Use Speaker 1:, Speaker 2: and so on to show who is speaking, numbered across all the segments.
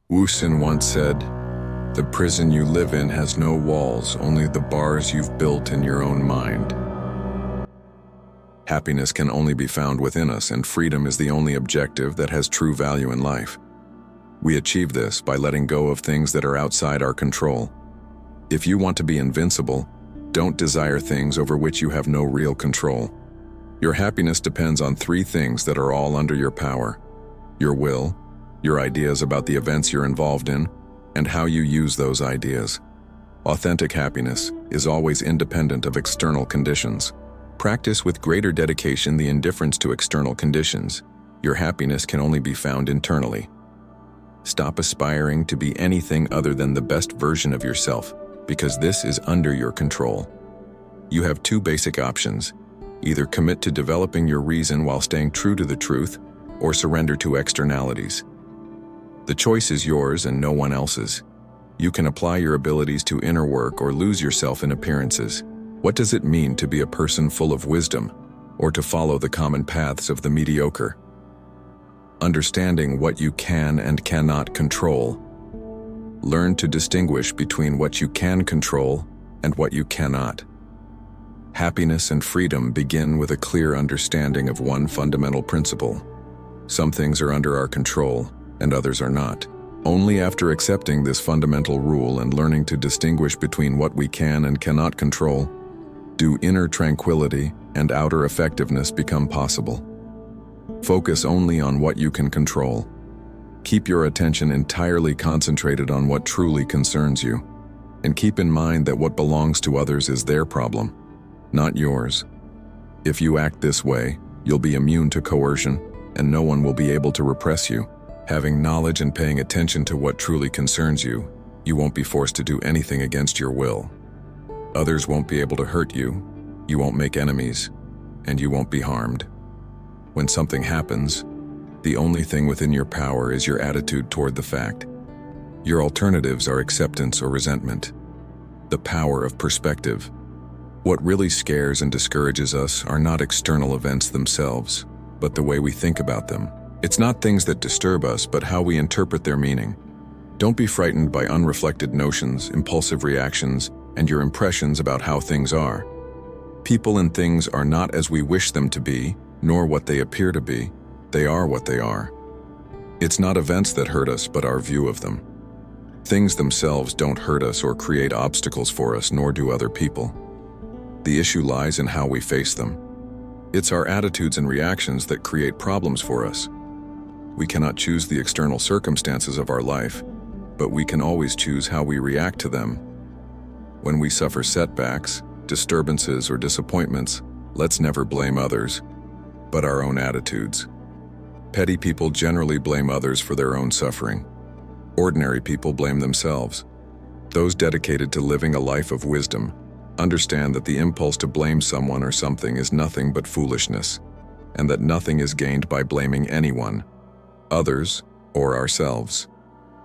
Speaker 1: Wu Hsin once said, "The prison you live in has no walls, only the bars you've built in your own mind." Happiness can only be found within us, and freedom is the only objective that has true value in life. We achieve this by letting go of things that are outside our control. If you want to be invincible, don't desire things over which you have no real control. Your happiness depends on three things that are all under your power: your will, your ideas about the events you're involved in, and how you use those ideas. Authentic happiness is always independent of external conditions. Practice with greater dedication the indifference to external conditions. Your happiness can only be found internally. Stop aspiring to be anything other than the best version of yourself, because this is under your control. You have two basic options: either commit to developing your reason while staying true to the truth, or surrender to externalities. The choice is yours and no one else's. You can apply your abilities to inner work or lose yourself in appearances. What does it mean to be a person full of wisdom, or to follow the common paths of the mediocre? Understanding what you can and cannot control. Learn to distinguish between what you can control and what you cannot. Happiness and freedom begin with a clear understanding of one fundamental principle. Some things are under our control, and others are not. Only after accepting this fundamental rule and learning to distinguish between what we can and cannot control, do inner tranquility and outer effectiveness become possible. Focus only on what you can control. Keep your attention entirely concentrated on what truly concerns you, and keep in mind that what belongs to others is their problem, not yours. If you act this way, you'll be immune to coercion, and no one will be able to repress you. Having knowledge and paying attention to what truly concerns you, you won't be forced to do anything against your will. Others won't be able to hurt you, you won't make enemies, and you won't be harmed. When something happens, the only thing within your power is your attitude toward the fact. Your alternatives are acceptance or resentment. The power of perspective. What really scares and discourages us are not external events themselves, but the way we think about them. It's not things that disturb us, but how we interpret their meaning. Don't be frightened by unreflected notions, impulsive reactions, and your impressions about how things are. People and things are not as we wish them to be, nor what they appear to be. They are what they are. It's not events that hurt us, but our view of them. Things themselves don't hurt us or create obstacles for us, nor do other people. The issue lies in how we face them. It's our attitudes and reactions that create problems for us. We cannot choose the external circumstances of our life, but we can always choose how we react to them. When we suffer setbacks, disturbances, or disappointments, let's never blame others, but our own attitudes. Petty people generally blame others for their own suffering. Ordinary people blame themselves. Those dedicated to living a life of wisdom understand that the impulse to blame someone or something is nothing but foolishness, and that nothing is gained by blaming anyone, others, or ourselves.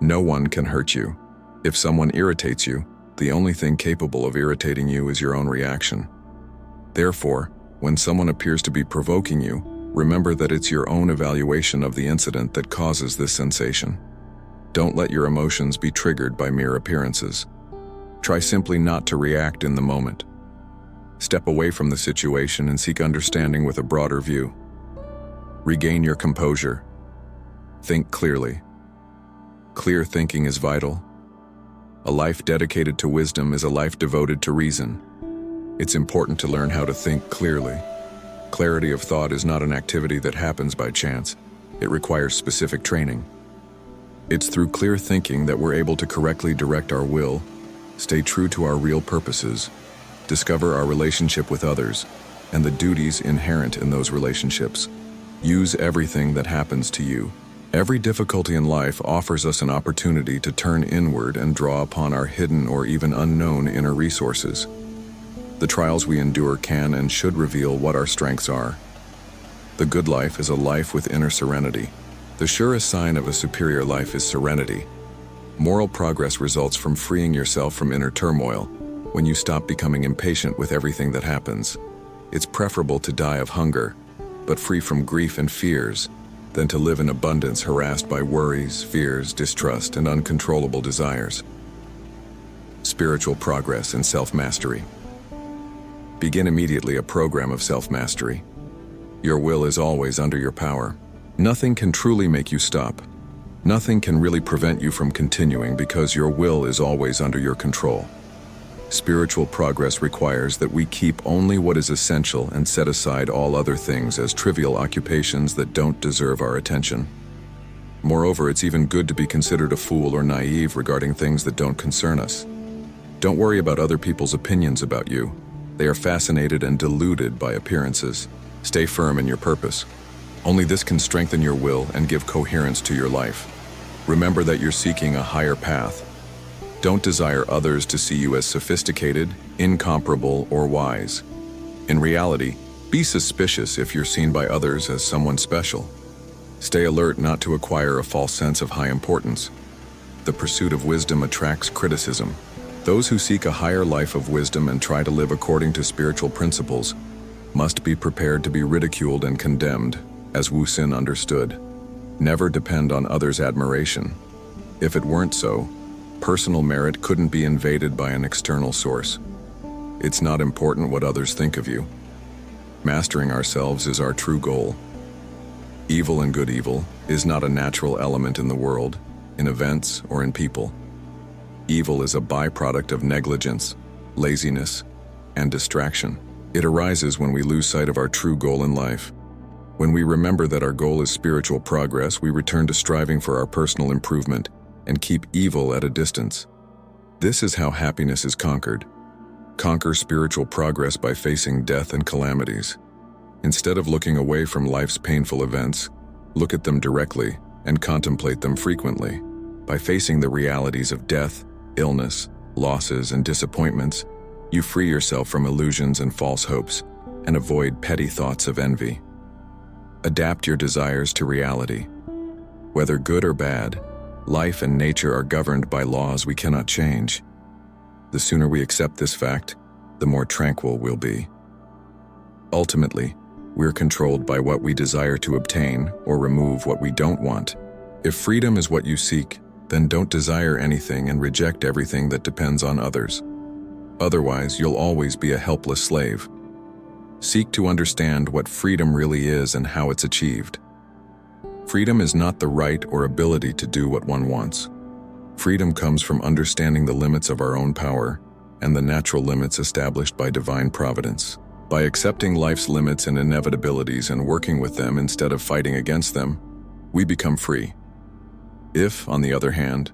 Speaker 1: No one can hurt you. If someone irritates you, the only thing capable of irritating you is your own reaction. Therefore, when someone appears to be provoking you, remember that it's your own evaluation of the incident that causes this sensation. Don't let your emotions be triggered by mere appearances. Try simply not to react in the moment. Step away from the situation and seek understanding with a broader view. Regain your composure. Think clearly. Clear thinking is vital. A life dedicated to wisdom is a life devoted to reason. It's important to learn how to think clearly. Clarity of thought is not an activity that happens by chance. It requires specific training. It's through clear thinking that we're able to correctly direct our will, stay true to our real purposes, discover our relationship with others, and the duties inherent in those relationships. Use everything that happens to you. Every difficulty in life offers us an opportunity to turn inward and draw upon our hidden or even unknown inner resources. The trials we endure can and should reveal what our strengths are. The good life is a life with inner serenity. The surest sign of a superior life is serenity. Moral progress results from freeing yourself from inner turmoil, when you stop becoming impatient with everything that happens. It's preferable to die of hunger, but free from grief and fears, than to live in abundance harassed by worries, fears, distrust, and uncontrollable desires. Spiritual progress and self-mastery. Begin immediately a program of self-mastery. Your will is always under your power. Nothing can truly make you stop. Nothing can really prevent you from continuing because your will is always under your control. Spiritual progress requires that we keep only what is essential and set aside all other things as trivial occupations that don't deserve our attention. Moreover, it's even good to be considered a fool or naive regarding things that don't concern us. Don't worry about other people's opinions about you. They are fascinated and deluded by appearances. Stay firm in your purpose. Only this can strengthen your will and give coherence to your life. Remember that you're seeking a higher path. Don't desire others to see you as sophisticated, incomparable, or wise. In reality, be suspicious if you're seen by others as someone special. Stay alert not to acquire a false sense of high importance. The pursuit of wisdom attracts criticism. Those who seek a higher life of wisdom and try to live according to spiritual principles must be prepared to be ridiculed and condemned, as Wu Hsin understood. Never depend on others' admiration. If it weren't so, personal merit couldn't be invaded by an external source. It's not important what others think of you. Mastering ourselves is our true goal. Evil and good evil is not a natural element in the world, in events, or in people. Evil is a byproduct of negligence, laziness, and distraction. It arises when we lose sight of our true goal in life. When we remember that our goal is spiritual progress, we return to striving for our personal improvement and keep evil at a distance. This is how happiness is conquered. Conquer spiritual progress by facing death and calamities. Instead of looking away from life's painful events, look at them directly and contemplate them frequently. By facing the realities of death, illness, losses, and disappointments, you free yourself from illusions and false hopes and avoid petty thoughts of envy. Adapt your desires to reality. Whether good or bad, life and nature are governed by laws we cannot change. The sooner we accept this fact, the more tranquil we'll be. Ultimately, we're controlled by what we desire to obtain or remove what we don't want. If freedom is what you seek, then don't desire anything and reject everything that depends on others. Otherwise, you'll always be a helpless slave. Seek to understand what freedom really is and how it's achieved. Freedom is not the right or ability to do what one wants. Freedom comes from understanding the limits of our own power and the natural limits established by divine providence. By accepting life's limits and inevitabilities and working with them instead of fighting against them, we become free. If, on the other hand,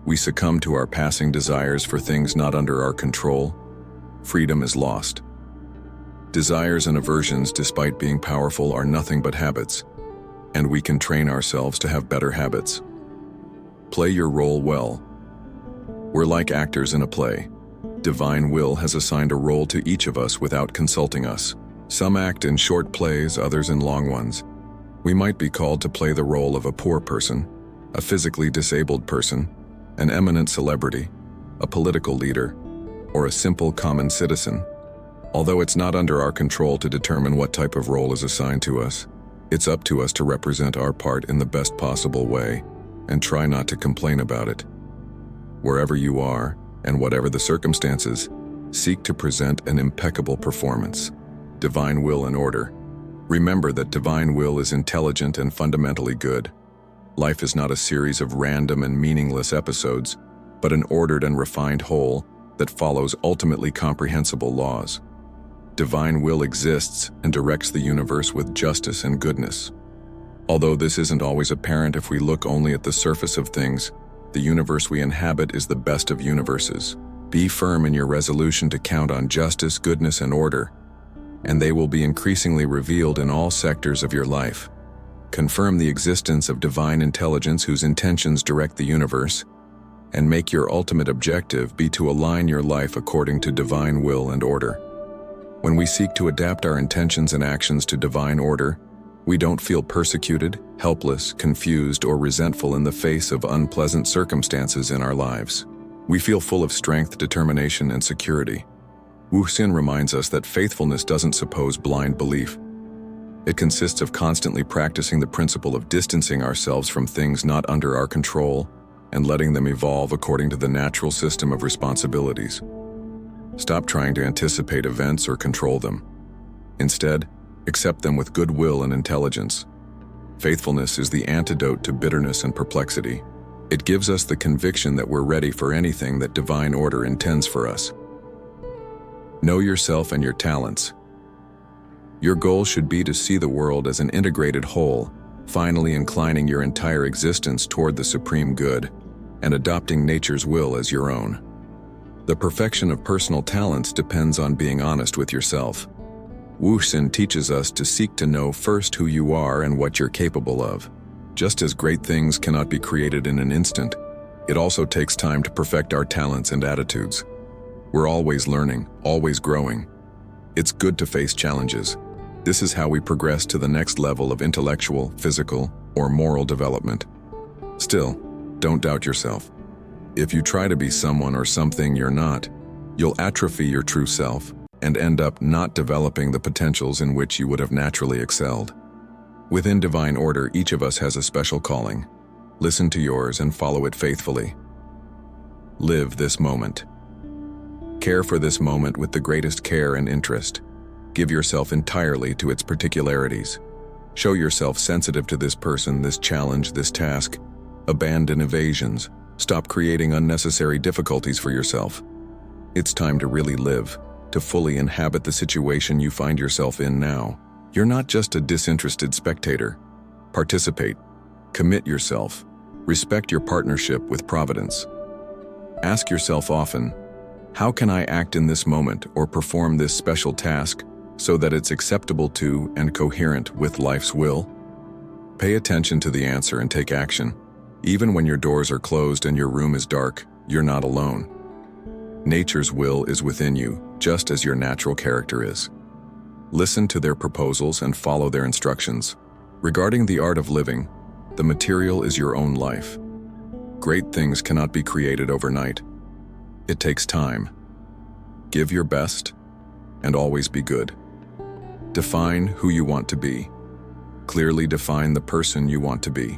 Speaker 1: we succumb to our passing desires for things not under our control, freedom is lost. Desires and aversions, despite being powerful, are nothing but habits, and we can train ourselves to have better habits. Play your role well. We're like actors in a play. Divine will has assigned a role to each of us without consulting us. Some act in short plays, others in long ones. We might be called to play the role of a poor person, a physically disabled person, an eminent celebrity, a political leader, or a simple common citizen. Although it's not under our control to determine what type of role is assigned to us, it's up to us to represent our part in the best possible way and try not to complain about it. Wherever you are, and whatever the circumstances, seek to present an impeccable performance. Divine will and order. Remember that divine will is intelligent and fundamentally good. Life is not a series of random and meaningless episodes, but an ordered and refined whole that follows ultimately comprehensible laws. Divine will exists and directs the universe with justice and goodness. Although this isn't always apparent if we look only at the surface of things, the universe we inhabit is the best of universes. Be firm in your resolution to count on justice, goodness, and order, and they will be increasingly revealed in all sectors of your life. Confirm the existence of divine intelligence whose intentions direct the universe, and make your ultimate objective be to align your life according to divine will and order. When we seek to adapt our intentions and actions to divine order, we don't feel persecuted, helpless, confused, or resentful in the face of unpleasant circumstances in our lives. We feel full of strength, determination, and security. Wu Hsin reminds us that faithfulness doesn't suppose blind belief. It consists of constantly practicing the principle of distancing ourselves from things not under our control and letting them evolve according to the natural system of responsibilities. Stop trying to anticipate events or control them. Instead, accept them with goodwill and intelligence. Faithfulness is the antidote to bitterness and perplexity. It gives us the conviction that we're ready for anything that divine order intends for us. Know yourself and your talents. Your goal should be to see the world as an integrated whole, finally inclining your entire existence toward the supreme good and adopting nature's will as your own. The perfection of personal talents depends on being honest with yourself. Wu Hsin teaches us to seek to know first who you are and what you're capable of. Just as great things cannot be created in an instant, it also takes time to perfect our talents and attitudes. We're always learning, always growing. It's good to face challenges. This is how we progress to the next level of intellectual, physical, or moral development. Still, don't doubt yourself. If you try to be someone or something you're not, you'll atrophy your true self and end up not developing the potentials in which you would have naturally excelled. Within divine order, each of us has a special calling. Listen to yours and follow it faithfully. Live this moment. Care for this moment with the greatest care and interest. Give yourself entirely to its particularities. Show yourself sensitive to this person, this challenge, this task. Abandon evasions. Stop creating unnecessary difficulties for yourself. It's time to really live, to fully inhabit the situation you find yourself in now. You're not just a disinterested spectator. Participate. Commit yourself. Respect your partnership with Providence. Ask yourself often, how can I act in this moment or perform this special task so that it's acceptable to and coherent with life's will? Pay attention to the answer and take action. Even when your doors are closed and your room is dark, you're not alone. Nature's will is within you, just as your natural character is. Listen to their proposals and follow their instructions. Regarding the art of living, the material is your own life. Great things cannot be created overnight. It takes time. Give your best, and always be good. Define who you want to be. Clearly define the person you want to be.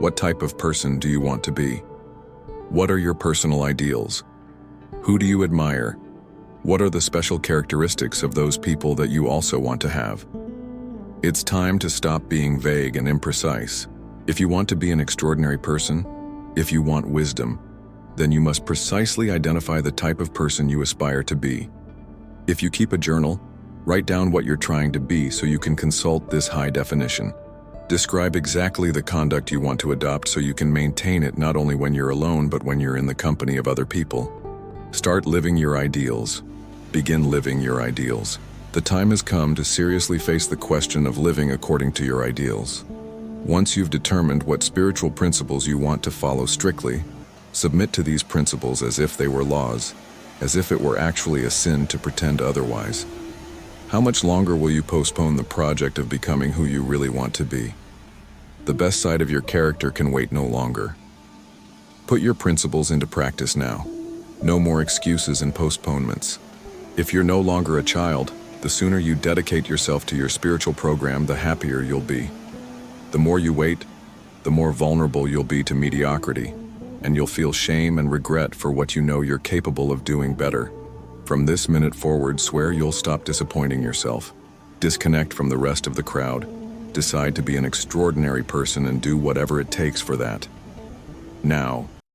Speaker 1: What type of person do you want to be? What are your personal ideals? Who do you admire? What are the special characteristics of those people that you also want to have? It's time to stop being vague and imprecise. If you want to be an extraordinary person, if you want wisdom, then you must precisely identify the type of person you aspire to be. If you keep a journal, write down what you're trying to be so you can consult this high definition. Describe exactly the conduct you want to adopt so you can maintain it not only when you're alone but when you're in the company of other people. Start living your ideals. Begin living your ideals. The time has come to seriously face the question of living according to your ideals. Once you've determined what spiritual principles you want to follow strictly, submit to these principles as if they were laws, as if it were actually a sin to pretend otherwise. How much longer will you postpone the project of becoming who you really want to be? The best side of your character can wait no longer. Put your principles into practice now. No more excuses and postponements. If you're no longer a child, the sooner you dedicate yourself to your spiritual program, the happier you'll be. The more you wait, the more vulnerable you'll be to mediocrity, and you'll feel shame and regret for what you know you're capable of doing better. From this minute forward, swear you'll stop disappointing yourself. Disconnect from the rest of the crowd. Decide to be an extraordinary person and do whatever it takes for that. Now,